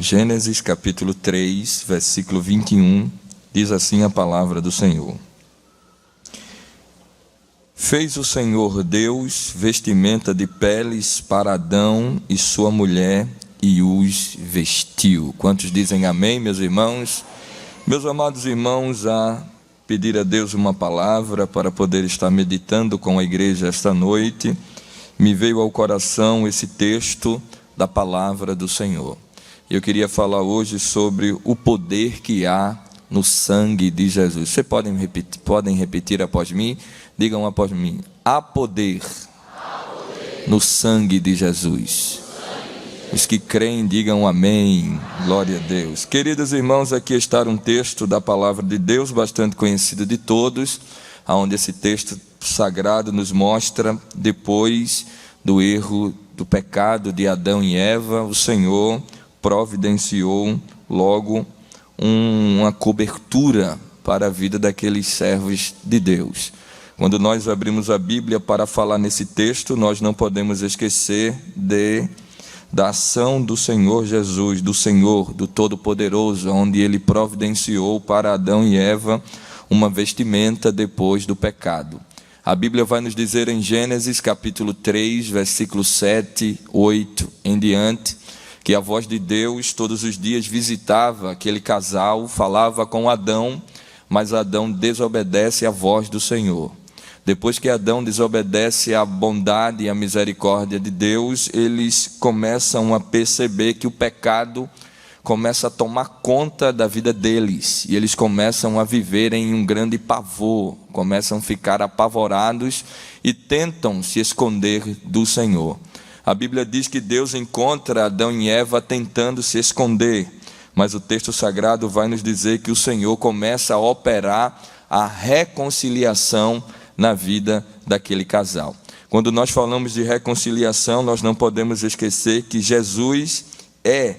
Gênesis capítulo 3, versículo 21, diz assim a palavra do Senhor. Fez o Senhor Deus vestimenta de peles para Adão e sua mulher e os vestiu. Quantos dizem amém, meus irmãos? Meus amados irmãos, a pedir a Deus uma palavra para poder estar meditando com a igreja esta noite, me veio ao coração esse texto da palavra do Senhor. Eu queria falar hoje sobre o poder que há no sangue de Jesus. Vocês podem repetir após mim? Digam após mim. Há poder no sangue de Jesus. Os que creem, digam amém. Glória a Deus. Queridos irmãos, aqui está um texto da palavra de Deus, bastante conhecido de todos, onde esse texto sagrado nos mostra, depois do erro, do pecado de Adão e Eva, o Senhor providenciou logo uma cobertura para a vida daqueles servos de Deus. Quando nós abrimos a Bíblia para falar nesse texto, nós não podemos esquecer da ação do Senhor Jesus, do Senhor, do Todo-Poderoso, onde Ele providenciou para Adão e Eva uma vestimenta depois do pecado. A Bíblia vai nos dizer em Gênesis capítulo 3, versículos 7, 8 em diante, que a voz de Deus todos os dias visitava aquele casal, falava com Adão, mas Adão desobedece à voz do Senhor. Depois que Adão desobedece à bondade e à misericórdia de Deus, eles começam a perceber que o pecado começa a tomar conta da vida deles, e eles começam a viver em um grande pavor, começam a ficar apavorados e tentam se esconder do Senhor. A Bíblia diz que Deus encontra Adão e Eva tentando se esconder, mas o texto sagrado vai nos dizer que o Senhor começa a operar a reconciliação na vida daquele casal. Quando nós falamos de reconciliação, nós não podemos esquecer que Jesus é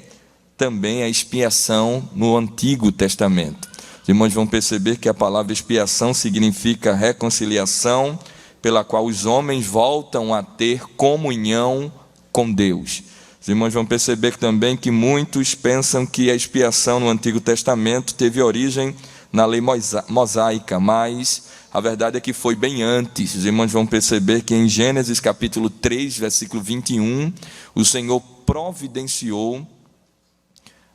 também a expiação no Antigo Testamento. Os irmãos vão perceber que a palavra expiação significa reconciliação, pela qual os homens voltam a ter comunhão com Deus. Os irmãos vão perceber também que muitos pensam que a expiação no Antigo Testamento teve origem na lei mosaica, mas a verdade é que foi bem antes. Os irmãos vão perceber que em Gênesis capítulo 3, versículo 21, o Senhor providenciou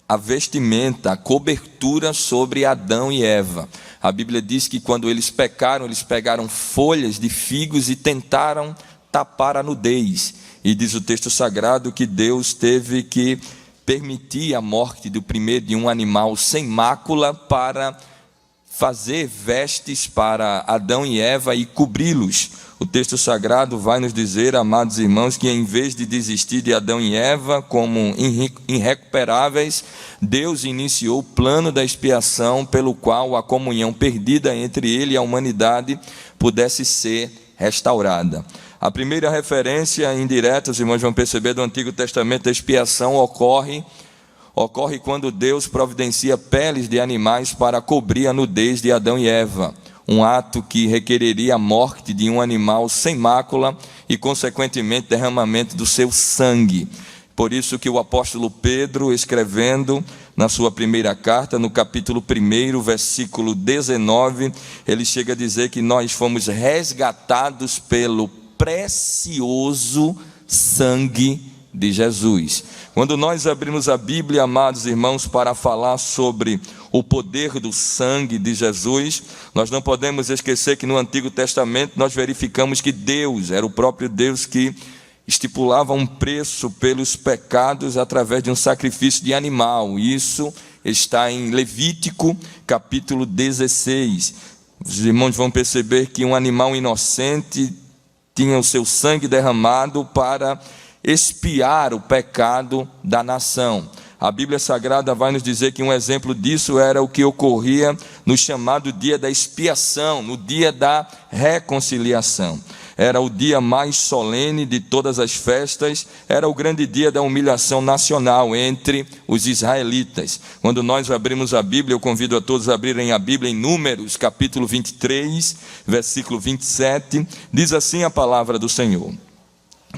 a vestimenta, a cobertura sobre Adão e Eva. A Bíblia diz que quando eles pecaram, eles pegaram folhas de figos e tentaram tapar a nudez. E diz o texto sagrado que Deus teve que permitir a morte de um animal sem mácula para fazer vestes para Adão e Eva e cobri-los. O texto sagrado vai nos dizer, amados irmãos, que em vez de desistir de Adão e Eva como irrecuperáveis, Deus iniciou o plano da expiação pelo qual a comunhão perdida entre ele e a humanidade pudesse ser restaurada. A primeira referência indireta, os irmãos vão perceber, do Antigo Testamento, da expiação ocorre quando Deus providencia peles de animais para cobrir a nudez de Adão e Eva. Um ato que requereria a morte de um animal sem mácula e, consequentemente, derramamento do seu sangue. Por isso que o apóstolo Pedro, escrevendo na sua primeira carta, no capítulo 1, versículo 19, ele chega a dizer que nós fomos resgatados pelo precioso sangue de Jesus. Quando nós abrimos a Bíblia, amados irmãos, para falar sobre o poder do sangue de Jesus, nós não podemos esquecer que no Antigo Testamento nós verificamos que Deus era o próprio Deus que estipulava um preço pelos pecados através de um sacrifício de animal. Isso está em Levítico capítulo 16. Os irmãos vão perceber que um animal inocente tinha o seu sangue derramado para expiar o pecado da nação. A Bíblia Sagrada vai nos dizer que um exemplo disso era o que ocorria no chamado dia da expiação, no dia da reconciliação. Era o dia mais solene de todas as festas, era o grande dia da humilhação nacional entre os israelitas. Quando nós abrimos a Bíblia, eu convido a todos a abrirem a Bíblia em Números, capítulo 23, versículo 27, diz assim a palavra do Senhor: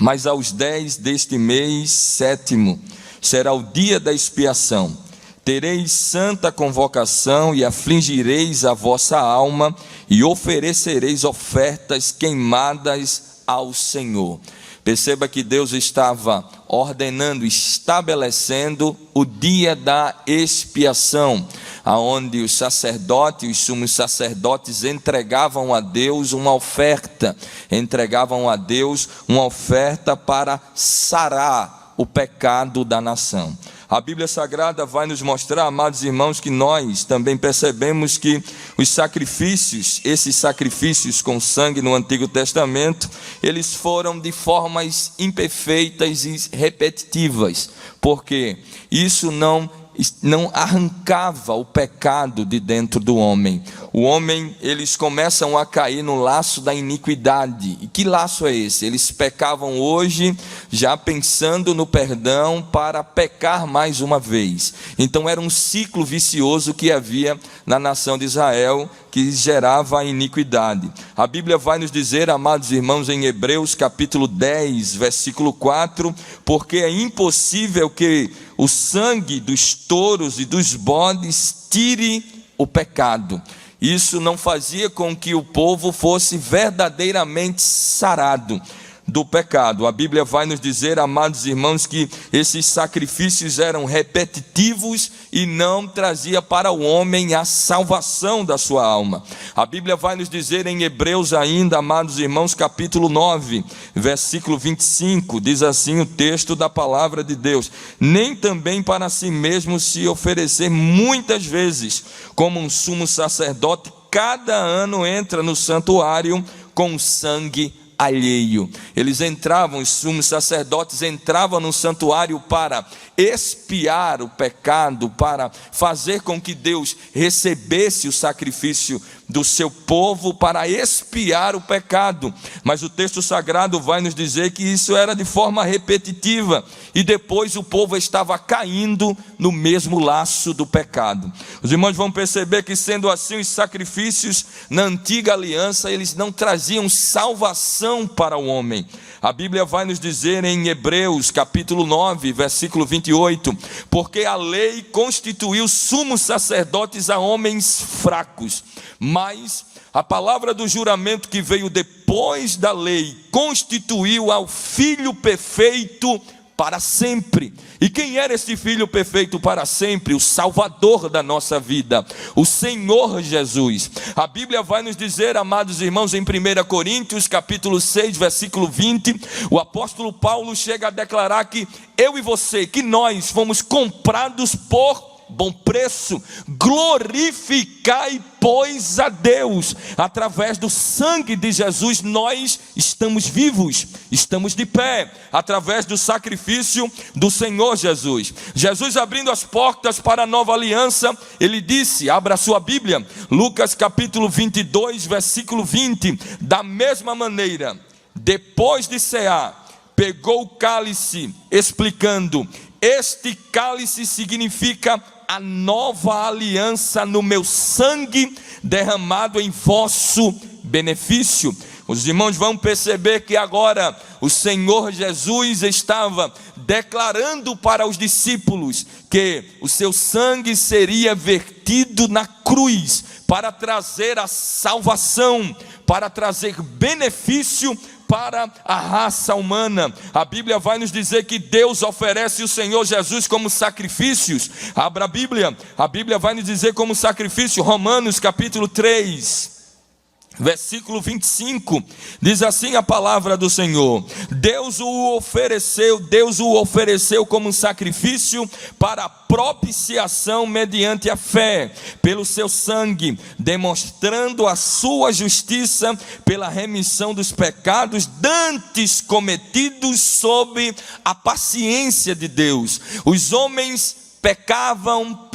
Mas aos 10 deste mês sétimo, será o dia da expiação. Tereis santa convocação e afligireis a vossa alma e oferecereis ofertas queimadas ao Senhor. Perceba que Deus estava ordenando, estabelecendo o dia da expiação, aonde os sacerdotes, os sumos sacerdotes entregavam a Deus uma oferta, para sarar o pecado da nação. A Bíblia Sagrada vai nos mostrar, amados irmãos, que nós também percebemos que os sacrifícios, esses sacrifícios com sangue no Antigo Testamento, eles foram de formas imperfeitas e repetitivas, porque isso não arrancava o pecado de dentro do homem. O homem, eles começam a cair no laço da iniquidade. E que laço é esse? Eles pecavam hoje, já pensando no perdão para pecar mais uma vez. Então era um ciclo vicioso que havia na nação de Israel, que gerava a iniquidade. A Bíblia vai nos dizer, amados irmãos, em Hebreus capítulo 10, versículo 4, porque é impossível que o sangue dos touros e dos bodes tire o pecado. Isso não fazia com que o povo fosse verdadeiramente sarado do pecado. A Bíblia vai nos dizer, amados irmãos, que esses sacrifícios eram repetitivos e não trazia para o homem a salvação da sua alma. A Bíblia vai nos dizer em Hebreus ainda, amados irmãos, capítulo 9, versículo 25, diz assim o texto da palavra de Deus: nem também para si mesmo se oferecer muitas vezes, como um sumo sacerdote cada ano entra no santuário com sangue alheio. Eles entravam, os sumos sacerdotes entravam no santuário para expiar o pecado, para fazer com que Deus recebesse o sacrifício do seu povo para expiar o pecado. Mas o texto sagrado vai nos dizer que isso era de forma repetitiva, e depois o povo estava caindo no mesmo laço do pecado. Os irmãos vão perceber que, sendo assim, os sacrifícios na antiga aliança, eles não traziam salvação para o homem. A Bíblia vai nos dizer em Hebreus capítulo 9, versículo 28, porque a lei constituiu sumos sacerdotes a homens fracos, mas a palavra do juramento que veio depois da lei constituiu ao Filho perfeito para sempre. E quem era esse Filho perfeito para sempre? O Salvador da nossa vida, o Senhor Jesus. A Bíblia vai nos dizer, amados irmãos, em 1 Coríntios capítulo 6, versículo 20, o apóstolo Paulo chega a declarar que eu e você, que nós fomos comprados por bom preço. Glorificai, pois, a Deus. Através do sangue de Jesus nós estamos vivos, estamos de pé, através do sacrifício do Senhor Jesus. Jesus abrindo as portas para a nova aliança, ele disse, abra a sua Bíblia, Lucas capítulo 22, versículo 20, da mesma maneira, depois de cear, pegou o cálice, explicando, este cálice significa a nova aliança no meu sangue derramado em vosso benefício. Os irmãos vão perceber que agora o Senhor Jesus estava declarando para os discípulos que o seu sangue seria vertido na cruz para trazer a salvação, para trazer benefício para a raça humana. A Bíblia vai nos dizer que Deus oferece o Senhor Jesus como sacrifícios. Abra a Bíblia vai nos dizer como sacrifício, Romanos capítulo 3, versículo 25, diz assim a palavra do Senhor: Deus o ofereceu como sacrifício para propiciação mediante a fé, pelo seu sangue, demonstrando a sua justiça pela remissão dos pecados dantes cometidos sob a paciência de Deus. Os homens pecavam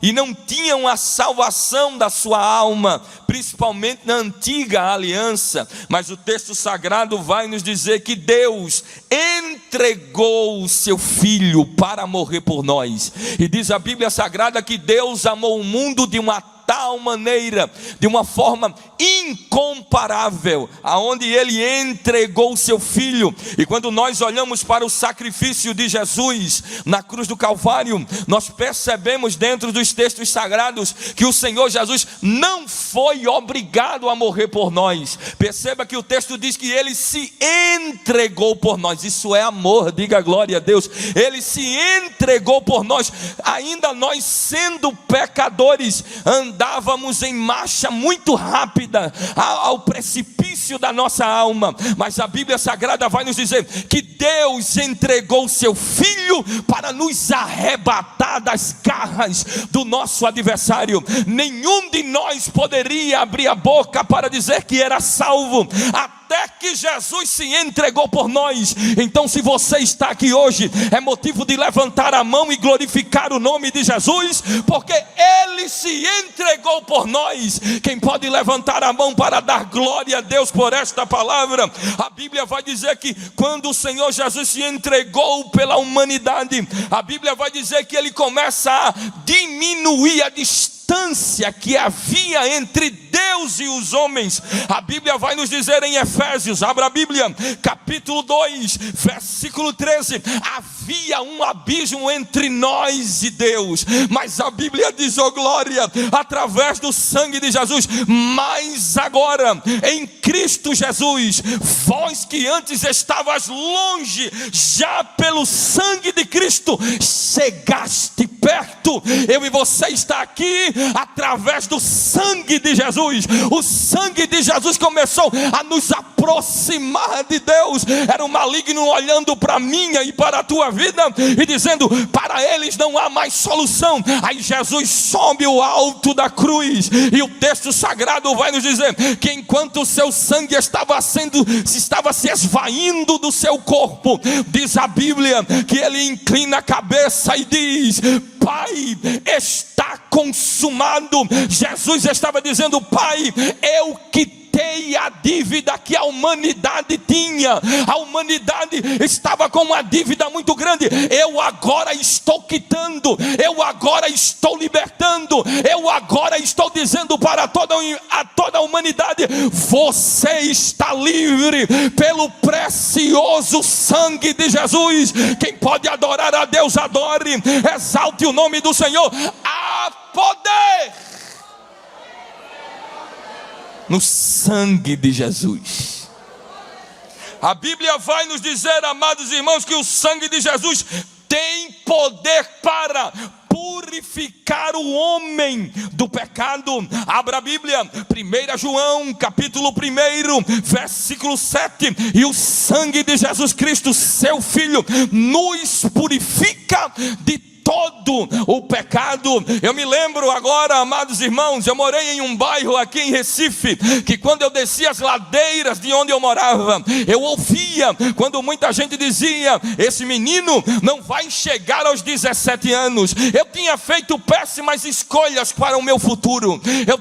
e não tinham a salvação da sua alma, principalmente na antiga aliança. Mas o texto sagrado vai nos dizer que Deus entregou o seu Filho para morrer por nós. E diz a Bíblia Sagrada que Deus amou o mundo de uma tal maneira, de uma forma incomparável, aonde ele entregou o seu filho. E quando nós olhamos para o sacrifício de Jesus na cruz do Calvário, nós percebemos dentro dos textos sagrados que o Senhor Jesus não foi obrigado a morrer por nós. Perceba que o texto diz que ele se entregou por nós. Isso é amor, diga glória a Deus. Ele se entregou por nós, ainda nós sendo pecadores, andávamos em marcha muito rápida ao precipício da nossa alma, mas a Bíblia Sagrada vai nos dizer que Deus entregou seu Filho para nos arrebatar das garras do nosso adversário. Nenhum de nós poderia abrir a boca para dizer que era salvo, até que Jesus se entregou por nós. Então, se você está aqui hoje, é motivo de levantar a mão e glorificar o nome de Jesus, porque Ele se entregou por nós. Quem pode levantar a mão para dar glória a Deus por esta palavra? A Bíblia vai dizer que quando o Senhor Jesus se entregou pela humanidade, a Bíblia vai dizer que Ele começa a diminuir a distância que havia entre Deus e os homens. A Bíblia vai nos dizer em Efésios, abra a Bíblia, capítulo 2, versículo 13, havia um abismo entre nós e Deus, mas a Bíblia diz, oh glória, através do sangue de Jesus, mas agora, em Cristo Jesus, vós que antes estavas longe, já pelo sangue de Cristo, chegaste perto. Eu e você está aqui, através do sangue de Jesus. O sangue de Jesus começou a nos aproximar de Deus. Era o maligno olhando para a minha e para a tua vida e dizendo, para eles não há mais solução. Aí Jesus sobe o alto da cruz, e o texto sagrado vai nos dizer que enquanto o seu sangue estava se esvaindo do seu corpo, diz a Bíblia que ele inclina a cabeça e diz, Pai, está consumado. Jesus estava dizendo, Pai, eu quitei a dívida que a humanidade tinha. A humanidade estava com uma dívida muito grande. Eu agora estou quitando, eu agora estou libertando, eu agora estou dizendo para toda a humanidade, você está livre pelo precioso sangue de Jesus. Quem pode adorar a Deus, adore, exalte o nome do Senhor. Há poder no sangue de Jesus. A Bíblia vai nos dizer, amados irmãos, que o sangue de Jesus tem poder para purificar o homem do pecado. Abra a Bíblia, 1 João, capítulo 1, versículo 7. E o sangue de Jesus Cristo, seu Filho, nos purifica de todo o pecado. Eu me lembro agora, amados irmãos, eu morei em um bairro aqui em Recife, que quando eu descia as ladeiras de onde eu morava, eu ouvia quando muita gente dizia, esse menino não vai chegar aos 17 anos. Eu tinha feito péssimas escolhas para o meu futuro. Eu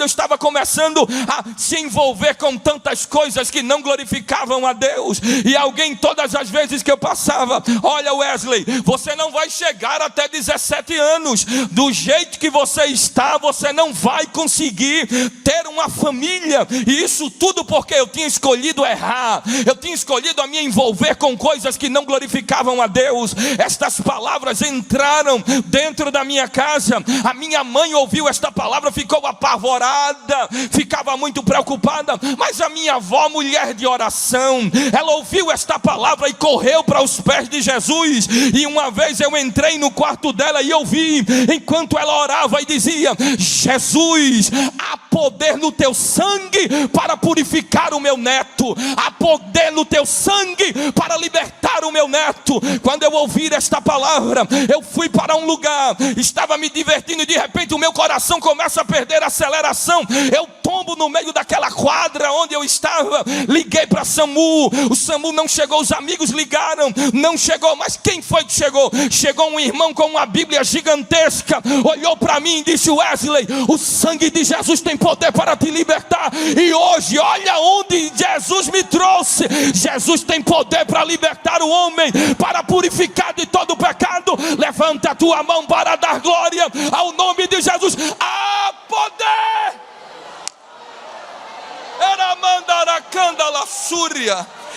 estava começando a se envolver com tantas coisas que não glorificavam a Deus. E alguém, todas as vezes que eu passava, olha Wesley, você não vai chegar até 17 anos, do jeito que você está, você não vai conseguir ter uma família. E isso tudo porque eu tinha escolhido errar, eu tinha escolhido a me envolver com coisas que não glorificavam a Deus. Estas palavras entraram dentro da minha casa. A minha mãe ouviu esta palavra, ficou apavorada, ficava muito preocupada. Mas a minha avó, mulher de oração, ela ouviu esta palavra e correu para os pés de Jesus. E uma vez eu entrei no quarto dela e eu vi, enquanto ela orava e dizia, Jesus, há poder no teu sangue para purificar o meu neto, há poder no teu sangue para libertar o meu neto. Quando eu ouvir esta palavra, eu fui para um lugar, estava me divertindo e de repente o meu coração começa a perder a aceleração. Eu tombo no meio daquela quadra onde eu estava, liguei para SAMU, o SAMU não chegou, os amigos ligaram, não chegou, mas quem foi que chegou? Chegou um irmão com uma Bíblia gigantesca, olhou para mim e disse, Wesley, o sangue de Jesus tem poder para te libertar. E hoje, olha onde Jesus me trouxe. Jesus tem poder para libertar o homem, para purificar de todo o pecado. Levanta a tua mão para dar glória ao nome de Jesus. Há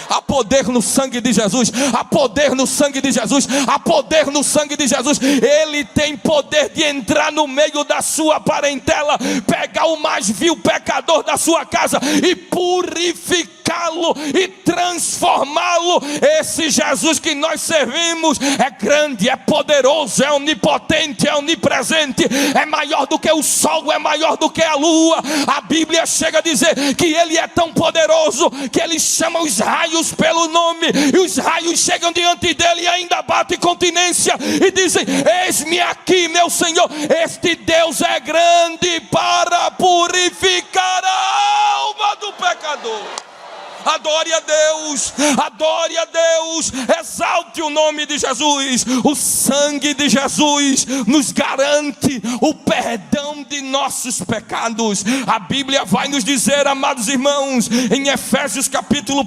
Há poder no sangue de Jesus, há poder no sangue de Jesus, há poder no sangue de Jesus. Ele tem poder de entrar no meio da sua parentela, pegar o mais vil pecador da sua casa e purificá-lo e transformá-lo. Esse Jesus que nós servimos é grande, é poderoso, é onipotente, é onipresente, é maior do que o sol, é maior do que a lua. A Bíblia chega a dizer que ele é tão poderoso que ele chama os raios pelo nome, e os raios chegam diante dele e ainda batem continência e dizem: eis-me aqui, meu Senhor. Este Deus é grande para purificar a alma do pecador. Adore a Deus, adore a Deus, exalte o nome de Jesus. O sangue de Jesus nos garante o perdão de nossos pecados. A Bíblia vai nos dizer, amados irmãos, em Efésios capítulo 1,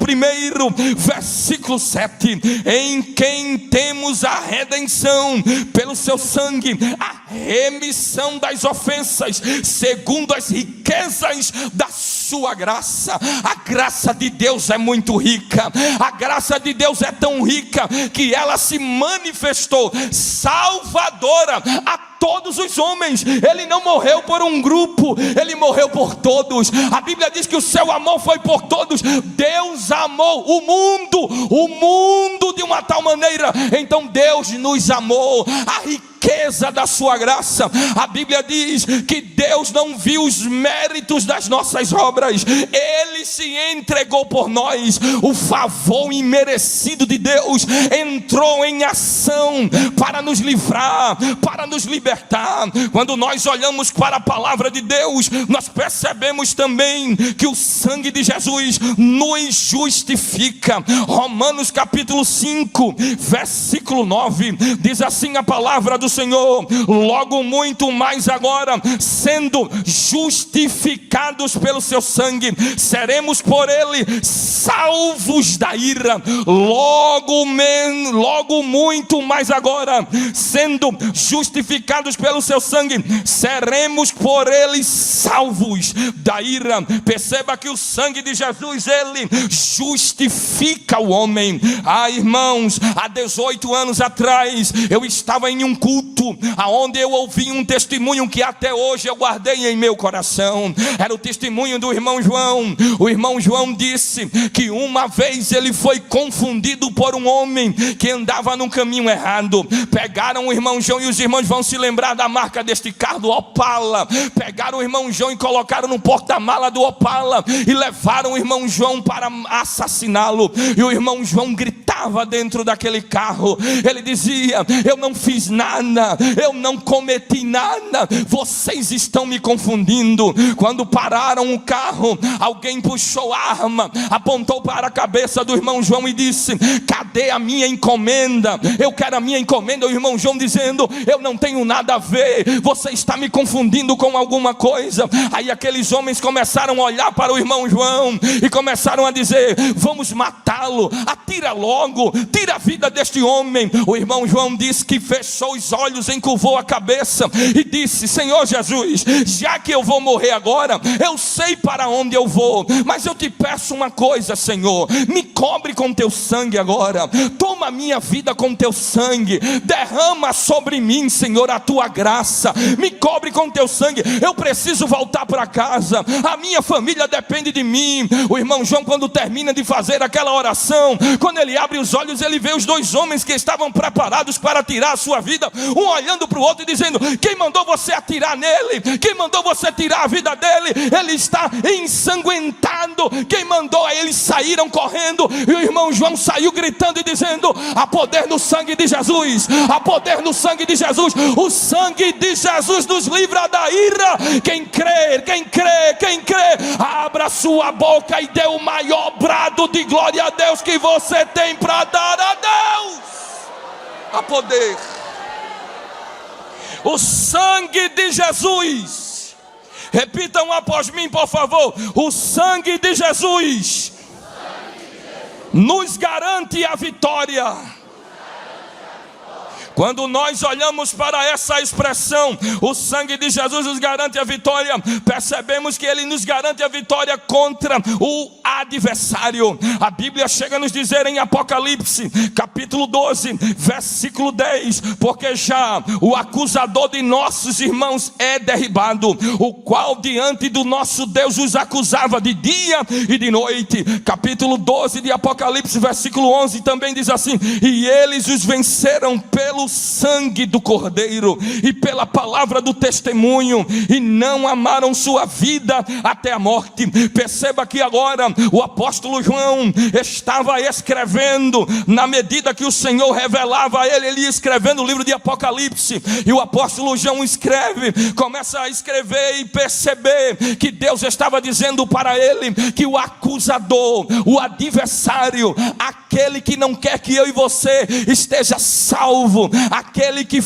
versículo 7, em quem temos a redenção pelo seu sangue, a remissão das ofensas, segundo as riquezas da sua graça. A graça de Deus é muito rica, a graça de Deus é tão rica que ela se manifestou salvadora a todos os homens. Ele não morreu por um grupo, ele morreu por todos. A Bíblia diz que o seu amor foi por todos. Deus amou o mundo de uma tal maneira, então Deus nos amou. A riqueza da sua graça, a Bíblia diz que Deus não viu os méritos das nossas obras, ele se entregou por nós. O favor imerecido de Deus entrou em ação para nos livrar, para nos libertar. Quando nós olhamos para a palavra de Deus, nós percebemos também que o sangue de Jesus nos justifica. Romanos capítulo 5, versículo 9, diz assim a palavra do Senhor: logo muito mais agora, sendo justificados pelo seu sangue, seremos por ele salvos da ira. Logo muito mais agora, sendo justificados pelo seu sangue, seremos por ele salvos da ira. Perceba que o sangue de Jesus, ele justifica o homem. Irmãos, há 18 anos atrás, eu estava em um culto aonde eu ouvi um testemunho que até hoje eu guardei em meu coração. Era o testemunho do irmão João. O irmão João disse que uma vez ele foi confundido por um homem que andava no caminho errado. Pegaram o irmão João, e os irmãos vão se lembrar da marca deste carro, Opala. Pegaram o irmão João e colocaram no porta-mala do Opala e levaram o irmão João para assassiná-lo. E o irmão João gritava dentro daquele carro. Ele dizia: eu não fiz nada, eu não cometi nada, vocês estão me confundindo. Quando pararam o carro, alguém puxou a arma, apontou para a cabeça do irmão João e disse: cadê a minha encomenda? Eu quero a minha encomenda. O irmão João dizendo: eu não tenho nada a ver, você está me confundindo com alguma coisa. Aí aqueles homens começaram a olhar para o irmão João e começaram a dizer: vamos matá-lo, atira logo, tira a vida deste homem. O irmão João disse que fechou os olhos, encurvou a cabeça e disse: Senhor Jesus, já que eu vou morrer agora, eu sei para onde eu vou, mas eu te peço uma coisa, Senhor, me cobre com teu sangue agora, toma minha vida com teu sangue, derrama sobre mim, Senhor, a tua graça, me cobre com teu sangue, eu preciso voltar para casa, a minha família depende de mim. O irmão João, quando termina de fazer aquela oração, quando ele abre os olhos, ele vê os dois homens que estavam preparados para tirar a sua vida, um olhando para o outro e dizendo: quem mandou você atirar nele? Quem mandou você tirar a vida dele? Ele está ensanguentado. Quem mandou? Aí eles saíram correndo, e o irmão João saiu gritando e dizendo: há poder no sangue de Jesus, há poder no sangue de Jesus. O sangue de Jesus nos livra da ira. Quem crê, quem crê, quem crê, abra sua boca e dê o maior brado de glória a Deus que você tem para dar a Deus. Há poder. O sangue de Jesus. Repitam após mim, por favor. O sangue de Jesus nos garante a vitória Quando nós olhamos para essa expressão, o sangue de Jesus nos garante a vitória, percebemos que ele nos garante a vitória contra o adversário. A Bíblia chega a nos dizer em Apocalipse, capítulo 12, versículo 10, porque já o acusador de nossos irmãos é derribado, o qual diante do nosso Deus os acusava de dia e de noite. Capítulo 12 de Apocalipse, versículo 11, também diz assim: e eles os venceram pelo sangue do Cordeiro e pela palavra do testemunho, e não amaram sua vida até a morte. Perceba que agora o apóstolo João estava escrevendo, na medida que o Senhor revelava a ele ia escrevendo o livro de Apocalipse, e o apóstolo João escreve, começa a escrever e perceber que Deus estava dizendo para ele que o acusador, o adversário, aquele que não quer que eu e você esteja salvo, aquele que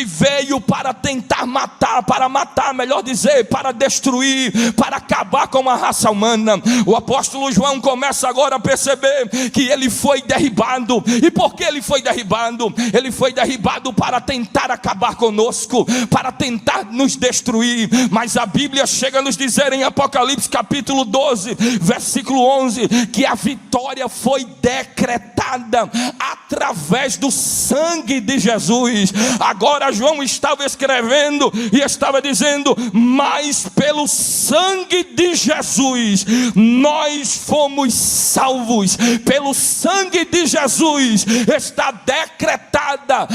veio para tentar matar, melhor dizer, para destruir, para acabar com a raça humana. O apóstolo João começa agora a perceber que ele foi derribado. E por que ele foi derribado? Ele foi derribado para tentar acabar conosco, para tentar nos destruir. Mas a Bíblia chega a nos dizer em Apocalipse capítulo 12, versículo 11, que a vitória foi decretada através do sangue de Jesus. Agora João estava escrevendo e estava dizendo: mas pelo sangue de Jesus nós fomos salvos. Pelo sangue de Jesus está decretada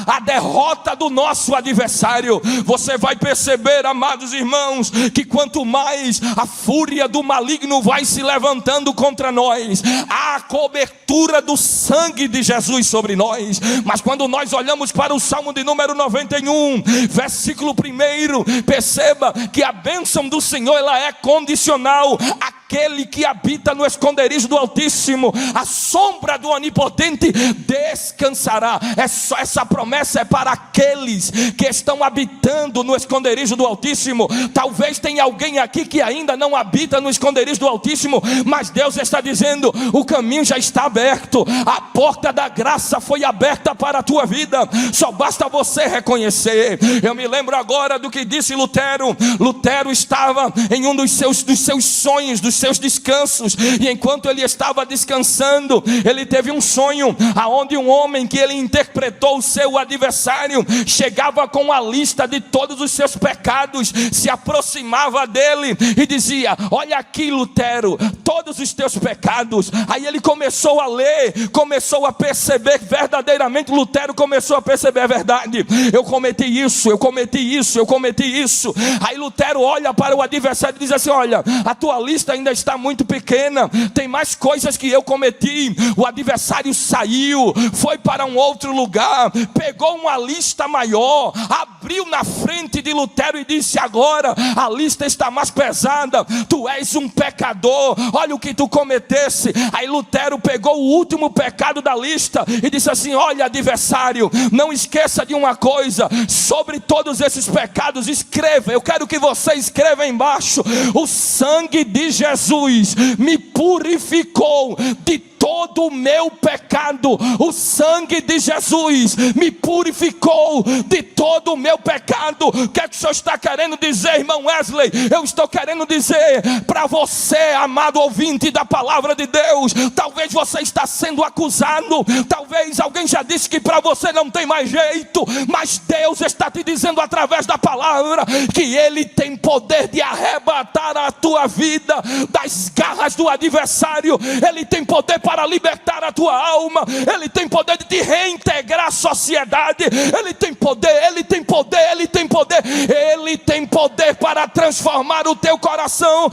a derrota do nosso adversário. Você vai perceber, amados irmãos, que quanto mais a fúria do maligno vai se levantando contra nós, há a cobertura do sangue de Jesus sobre nós. Mas quando nós olhamos para o Salmo de número 91, versículo 1, perceba que a bênção do Senhor ela é condicional. Aquele que habita no esconderijo do Altíssimo, a sombra do Onipotente descansará. Essa promessa é para aqueles que estão habitando no esconderijo do Altíssimo. Talvez tenha alguém aqui que ainda não habita no esconderijo do Altíssimo, mas Deus está dizendo: o caminho já está aberto, a porta da graça foi aberta para a tua vida, só basta você reconhecer. Eu me lembro agora do que disse Lutero. Lutero estava em um dos seus sonhos, dos seus descansos, e enquanto ele estava descansando, ele teve um sonho, aonde um homem que ele interpretou o seu adversário, chegava com a lista de todos os seus pecados, se aproximava dele e dizia: olha aqui, Lutero, todos os teus pecados. Aí ele começou a ler, começou a perceber verdadeiramente. Lutero começou a perceber a verdade: eu cometi isso, eu cometi isso, eu cometi isso. Aí Lutero olha para o adversário e diz assim: olha, a tua lista ainda está muito pequena, tem mais coisas que eu cometi. O adversário saiu, foi para um outro lugar, pegou uma lista maior, abriu na frente de Lutero e disse: agora a lista está mais pesada, tu és um pecador, olha o que tu cometesse. Aí Lutero pegou o último pecado da lista e disse assim: olha, adversário, não esqueça de uma coisa, sobre todos esses pecados escreva, eu quero que você escreva embaixo: o sangue de Jesus me purificou de todo o meu pecado. O sangue de Jesus me purificou de todo o meu pecado. O que é que o Senhor está querendo dizer, irmão Wesley? Eu estou querendo dizer para você, amado ouvinte da palavra de Deus, talvez você está sendo acusado, talvez alguém já disse que para você não tem mais jeito, mas Deus está te dizendo através da palavra que Ele tem poder de arrebatar a tua vida das garras do adversário. Ele tem poder para libertar a tua alma, Ele tem poder de te reintegrar à sociedade, Ele tem poder, Ele tem poder, Ele tem poder, Ele tem poder para transformar o teu coração,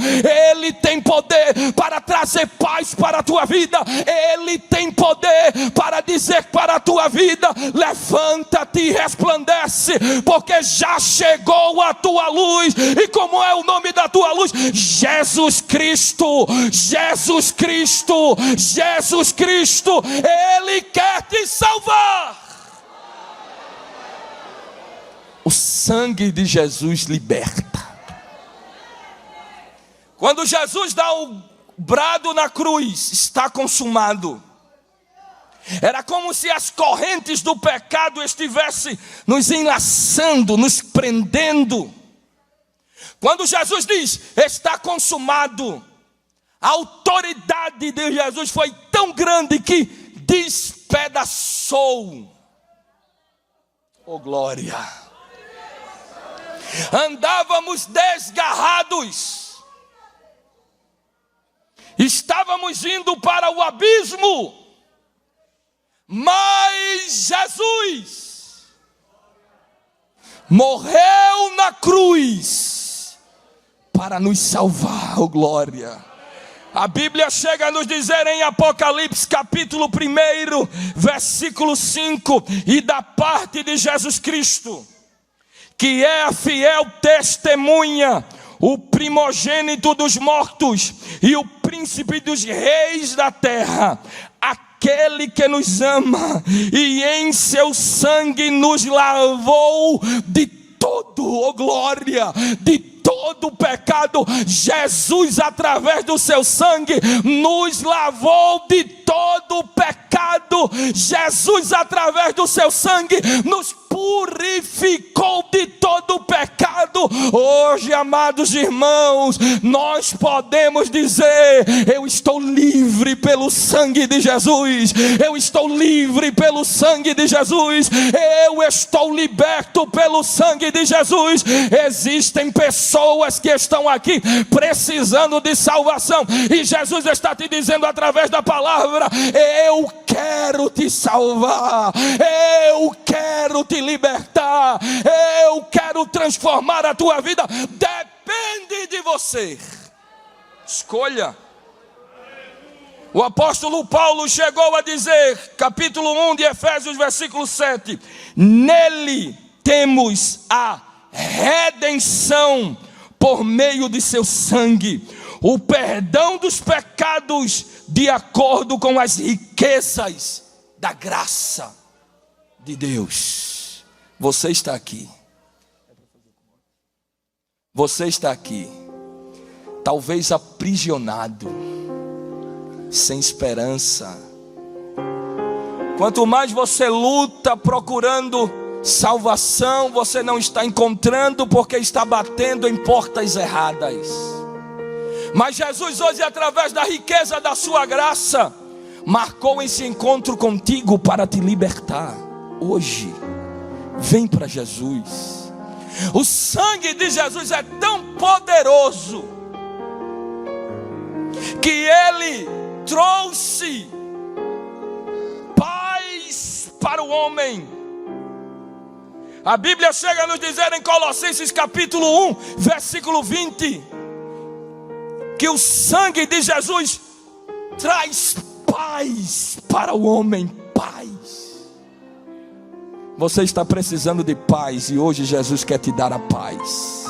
Ele tem poder para trazer paz para a tua vida, Ele tem poder para dizer para a tua vida: levanta-te e resplandece, porque já chegou a tua luz. E como é o nome da tua luz? Jesus Cristo, Jesus Cristo, Jesus Cristo. Ele quer te salvar. O sangue de Jesus liberta. Quando Jesus dá o brado na cruz: está consumado, Era como se as correntes do pecado estivessem nos enlaçando, nos prendendo. Quando Jesus diz, está consumado, a autoridade de Jesus foi tão grande que despedaçou. Oh glória! Andávamos desgarrados. Estávamos indo para o abismo. Mas Jesus morreu na cruz para nos salvar, oh glória. A Bíblia chega a nos dizer em Apocalipse capítulo 1, versículo 5, e da parte de Jesus Cristo, que é a fiel testemunha, o primogênito dos mortos e o príncipe dos reis da terra, aquele que nos ama e em seu sangue nos lavou de todo, oh glória, de todo o pecado. Jesus, através do seu sangue, nos lavou de todo o pecado. Jesus, através do seu sangue, nos purificou de todo o pecado. Hoje, amados irmãos, nós podemos dizer: eu estou livre pelo sangue de Jesus. Eu estou livre pelo sangue de Jesus. Eu estou liberto pelo sangue de Jesus. Existem pessoas que estão aqui precisando de salvação, e Jesus está te dizendo através da palavra: eu quero te salvar, eu quero te libertar, eu quero transformar a tua vida. Depende de você. Escolha. O apóstolo Paulo chegou a dizer, capítulo 1 de Efésios, versículo 7: nele temos a redenção por meio de seu sangue, o perdão dos pecados, de acordo com as riquezas da graça de Deus. Você está aqui. Você está aqui, talvez aprisionado, sem esperança. Quanto mais você luta procurando salvação, você não está encontrando, porque está batendo em portas erradas. Mas Jesus hoje, através da riqueza da sua graça, marcou esse encontro contigo para te libertar. Hoje, vem para Jesus. O sangue de Jesus é tão poderoso que ele trouxe paz para o homem. A Bíblia chega a nos dizer em Colossenses capítulo 1, versículo 20, que o sangue de Jesus traz paz para o homem. Paz. Você está precisando de paz, e hoje Jesus quer te dar a paz.